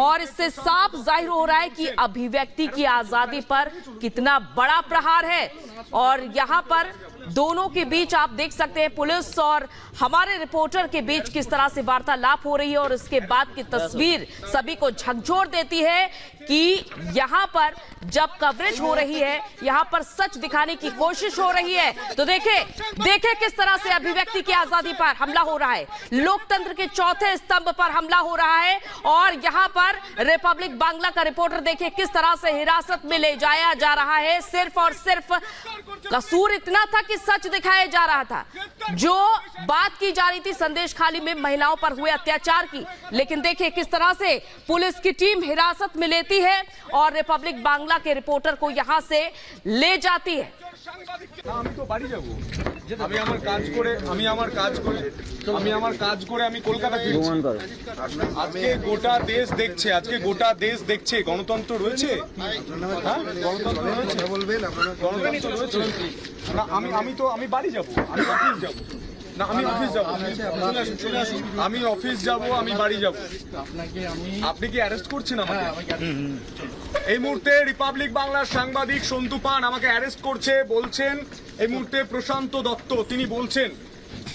और इससे साफ जाहिर हो रहा है कि अभिव्यक्ति की आजादी पर कितना बड़ा प्रहार है। और यहां पर दोनों के बीच आप देख सकते हैं पुलिस और हमारे रिपोर्टर के बीच किस तरह से वार्तालाप हो रही है। और इसके बाद की तस्वीर सभी को झकझोर देती है कि यहां पर जब कवरेज हो रही है, यहां पर सच दिखाने की कोशिश हो रही है। तो देखे किस तरह से अभिव्यक्ति की आजादी पर हमला हो रहा है, लोकतंत्र के चौथे स्तंभ पर हमला हो रहा है। और यहां पर रिपब्लिक बांग्ला का रिपोर्टर देखिए किस तरह से हिरासत में ले जाया जा रहा है। सिर्फ और सिर्फ कसूर इतना था कि सच दिखाया जा रहा था। जो बात की जा रही थी संदेश खाली में महिलाओं पर हुए अत्याचार की, लेकिन देखिए किस तरह से पुलिस की टीम हिरासत में लेती है और रिपब्लिक बांग्ला के रिपोर्टर को यहां से ले जाती है। আমি তো বাড়ি যাব, আমি আমার কাজ করে আমি কলকাতা ফিরছি। আজকে গোটা দেশ দেখছে গণতন্ত্র রয়েছে, গণতন্ত্র রয়েছে না। আমি বাড়ি যাব, আমি অফিস যাব না, আমি অফিস যাব, আমি বাড়ি যাব। আপনি কি অ্যারেস্ট করছেন আমাকে? এই মুহূর্তে রিপাবলিক বাংলার সাংবাদিক সন্তু পান আমাকে অ্যারেস্ট করছে, বলছেন এই মুহূর্তে প্রশান্ত দত্ত তিনি বলছেন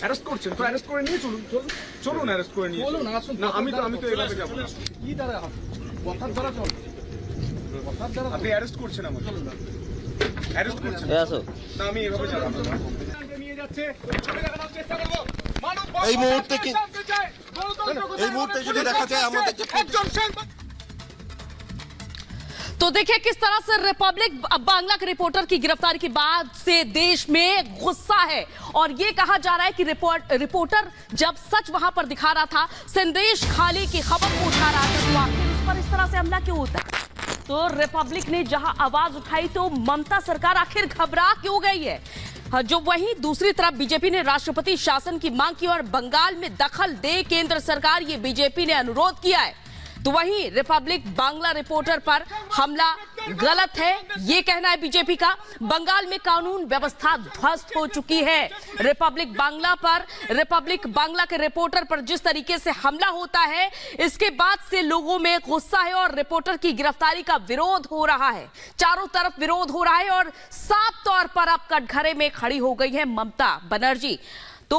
অ্যারেস্ট করছেন। তো অ্যারেস্ট করে নিয়ে চলুন অ্যারেস্ট করে নিয়ে না। আমি তো এভাবে যাব না। কি দ্বারা কথার দ্বারা চল, কথার দ্বারা আপনি অ্যারেস্ট করছেন আমাকে, অ্যারেস্ট করছেন না। আমি এভাবে যাব না। নিয়ে যাচ্ছে, ছবি দেখানোর চেষ্টা করব। এই মুহূর্তে যদি দেখা যায় আমাদের একজন সাংবাদিক। तो देखिए किस तरह से रिपब्लिक बांग्ला के रिपोर्टर की गिरफ्तारी के बाद से देश में गुस्सा है। और ये कहा जा रहा है कि रिपोर्टर जब सच वहां पर दिखा रहा था, संदेश खाली की खबर को उठा रहा था, तो आखिर इस पर इस तरह से हमला क्यों होता है? तो रिपब्लिक ने जहां आवाज उठाई तो ममता सरकार आखिर घबरा क्यों गई है? जो वहीं दूसरी तरफ बीजेपी ने राष्ट्रपति शासन की मांग की और बंगाल में दखल दे केंद्र सरकार, ये बीजेपी ने अनुरोध किया है। तो वहीं रिपब्लिक बांग्ला रिपोर्टर पर हमला गलत है, ये कहना है बीजेपी का। बंगाल में कानून व्यवस्था ध्वस्त हो चुकी है। रिपब्लिक बांग्ला के रिपोर्टर पर जिस तरीके से हमला होता है, इसके बाद से लोगों में गुस्सा है और रिपोर्टर की गिरफ्तारी का विरोध हो रहा है। चारों तरफ विरोध हो रहा है और साफ तौर पर अब कटघरे में खड़ी हो गई है ममता बनर्जी। तो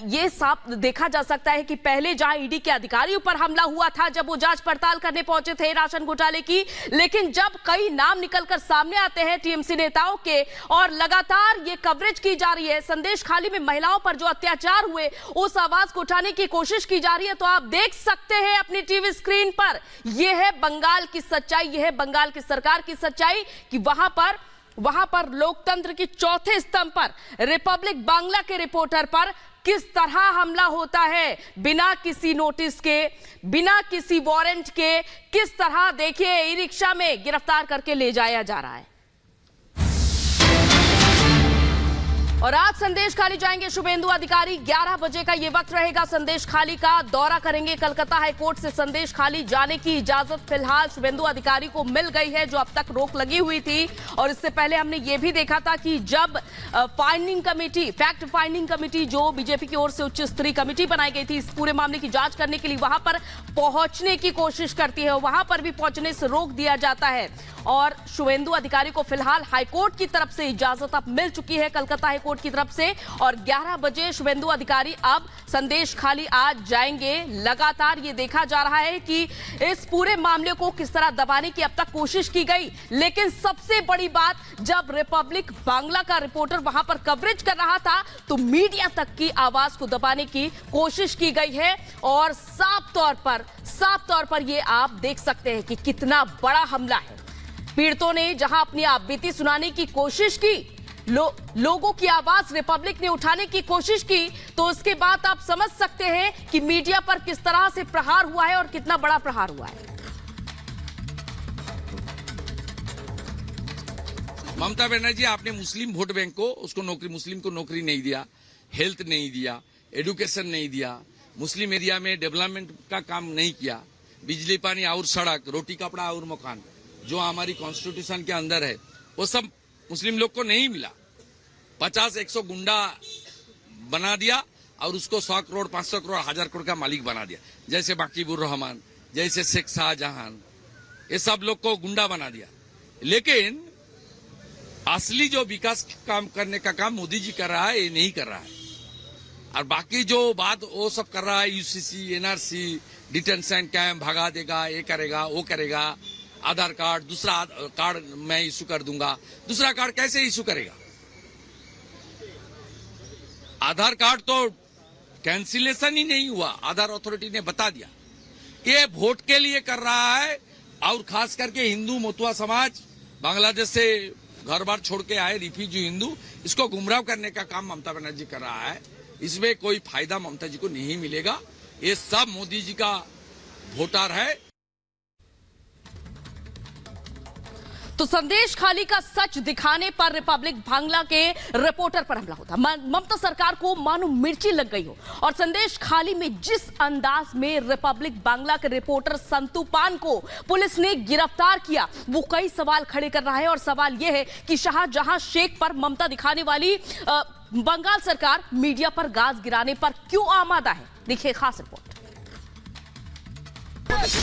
ये साफ देखा जा सकता है कि पहले जहां ईडी के अधिकारियों पर हमला हुआ था, जब वो जांच पड़ताल करने पहुंचे थे राशन घोटाले की, लेकिन जब कई नाम निकलकर सामने आते हैं टीएमसी नेताओं के और लगातार ये कवरेज की जा रही है, संदेश खाली में महिलाओं पर जो अत्याचार हुए उस आवाज को उठाने की कोशिश की जा रही है, तो आप देख सकते हैं अपनी टीवी स्क्रीन पर, यह है बंगाल की सच्चाई, यह है बंगाल की सरकार की सच्चाई कि वहां पर लोकतंत्र के चौथे स्तंभ पर रिपब्लिक बांग्ला के रिपोर्टर पर किस तरह हमला होता है, बिना किसी नोटिस के, बिना किसी वारंट के, किस तरह देखिए ई रिक्शा में गिरफ्तार करके ले जाया जा रहा है। और आज संदेश खाली जाएंगे शुभेंदु अधिकारी, 11 बजे का ये वक्त रहेगा। संदेश खाली का दौरा करेंगे। कलकत्ता हाईकोर्ट से संदेश खाली जाने की इजाजत फिलहाल शुभेंदु अधिकारी को मिल गई है, जो अब तक रोक लगी हुई थी। और इससे पहले हमने ये भी देखा था कि जब फैक्ट फाइंडिंग कमेटी जो बीजेपी की ओर से उच्च स्तरीय कमेटी बनाई गई थी इस पूरे मामले की जांच करने के लिए, वहां पर पहुंचने की कोशिश करती है, वहां पर भी पहुंचने से रोक दिया जाता है। और शुभेंदु अधिकारी को फिलहाल हाईकोर्ट की तरफ से इजाजत अब मिल चुकी है, कलकत्ता हाईकोर्ट की तरफ से। और 11 बजे शुभेंदु अधिकारी अब संदेश खाली आज जाएंगे। लगातार ये देखा जा रहा है कि इस पूरे मामले को किस तरह दबाने की अब तक कोशिश की गई, लेकिन सबसे बड़ी बात, जब रिपब्लिक बांग्ला का रिपोर्टर वहां पर कवरेज कर रहा था तो मीडिया तक की आवाज को दबाने की कोशिश की गई है। और साफ तौर पर ये आप देख सकते हैं कि कितना बड़ा हमला है। पीड़ितों ने जहां अपनी आपबीती सुनाने की कोशिश की, लोगों की आवाज रिपब्लिक ने उठाने की कोशिश की, तो उसके बाद आप समझ सकते हैं कि मीडिया पर किस तरह से प्रहार हुआ है और कितना बड़ा प्रहार हुआ है। ममता बनर्जी, आपने मुस्लिम वोट बैंक को मुस्लिम को नौकरी नहीं दिया, हेल्थ नहीं दिया, एजुकेशन नहीं दिया, मुस्लिम एरिया में डेवलपमेंट का काम नहीं किया, बिजली पानी और सड़क, रोटी कपड़ा और मकान जो हमारी कॉन्स्टिट्यूशन के अंदर है वो सब मुस्लिम लोग को नहीं मिला। 50-100 गुंडा बना दिया और उसको 100 करोड़ 500 करोड़ 1000 करोड़ का मालिक बना दिया, जैसे बाकीबुर रहमान, जैसे शेख शाहजहां, ये सब लोग को गुंडा बना दिया। लेकिन असली जो विकास काम करने का काम मोदी जी कर रहा है, ये नहीं कर रहा है। और बाकी जो बात वो सब कर रहा है, यूसीसी, एनआरसी, डिटेंशन कैंप भगा देगा, ये करेगा, वो करेगा, आधार कार्ड, दूसरा कार्ड मैं इशू कर दूंगा। दूसरा कार्ड कैसे इशू करेगा? आधार कार्ड तो कैंसिलेशन ही नहीं हुआ, आधार अथॉरिटी ने बता दिया। ये वोट के लिए कर रहा है। और खास करके हिंदू मतुआ समाज, बांग्लादेश से घर बार छोड़ के आए रिफ्यूजी हिंदू, इसको गुमराह करने का काम ममता बनर्जी कर रहा है। इसमें कोई फायदा ममता जी को नहीं मिलेगा। ये सब मोदी जी का वोटर है। तो संदेश खाली का सच दिखाने पर रिपब्लिक बांग्ला के रिपोर्टर पर हमला होता। ममता सरकार को मानो मिर्ची लग गई हो। और संदेश खाली में जिस अंदाज में रिपब्लिक बांग्ला के रिपोर्टर संतू पान को पुलिस ने गिरफ्तार किया, वो कई सवाल खड़े कर रहा है। और सवाल यह है कि शाहजहां शेख पर ममता दिखाने वाली बंगाल सरकार मीडिया पर गाज गिराने पर क्यों आमादा है। देखिए खास रिपोर्ट।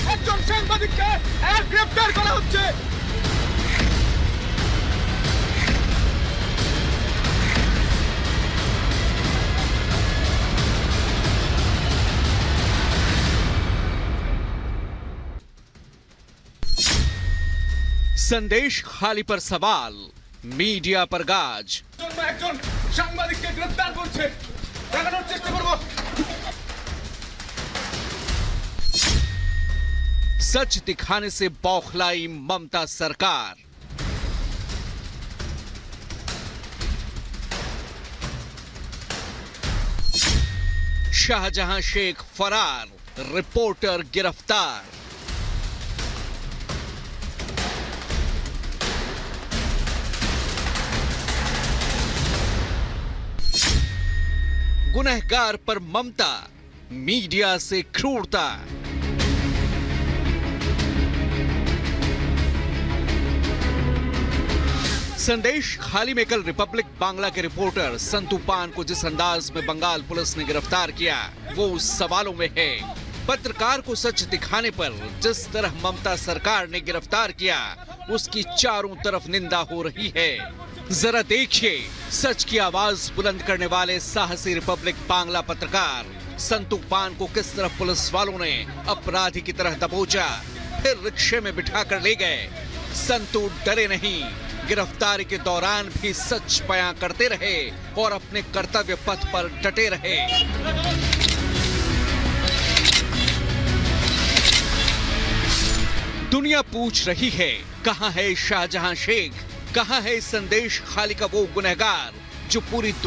একজন সাংবাদিককে গ্রেফতার করা হচ্ছে। संदेश खाली पर सवाल, मीडिया पर गाज। একজন সাংবাদিককে গ্রেফতার করছে, দেখানোর চেষ্টা করব। सच दिखाने से बौखलाई ममता सरकार। शाहजहां शेख फरार, रिपोर्टर गिरफ्तार। गुनहगार पर ममता, मीडिया से क्रूरता। संदेश खाली में कल रिपब्लिक बांग्ला के रिपोर्टर संतू पान को जिस अंदाज में बंगाल पुलिस ने गिरफ्तार किया, वो सवालों में है। पत्रकार को सच दिखाने पर जिस तरह ममता सरकार ने गिरफ्तार किया, उसकी चारों तरफ निंदा हो रही है। जरा देखिए सच की आवाज बुलंद करने वाले साहसी रिपब्लिक बांग्ला पत्रकार संतू पान को किस तरह पुलिस वालों ने अपराधी की तरह दबोचा, फिर रिक्शे में बिठाकर ले गए। संतू डरे नहीं, गिरफ्तारी के दौरान भी सच बयां करते रहे और अपने कर्तव्य पथ पर डटे रहे। दुनिया पूछ रही है, कहां है शाहजहां शेख, कहां है संदेश खाली का वो गुनहगार जो पूरी दुनिया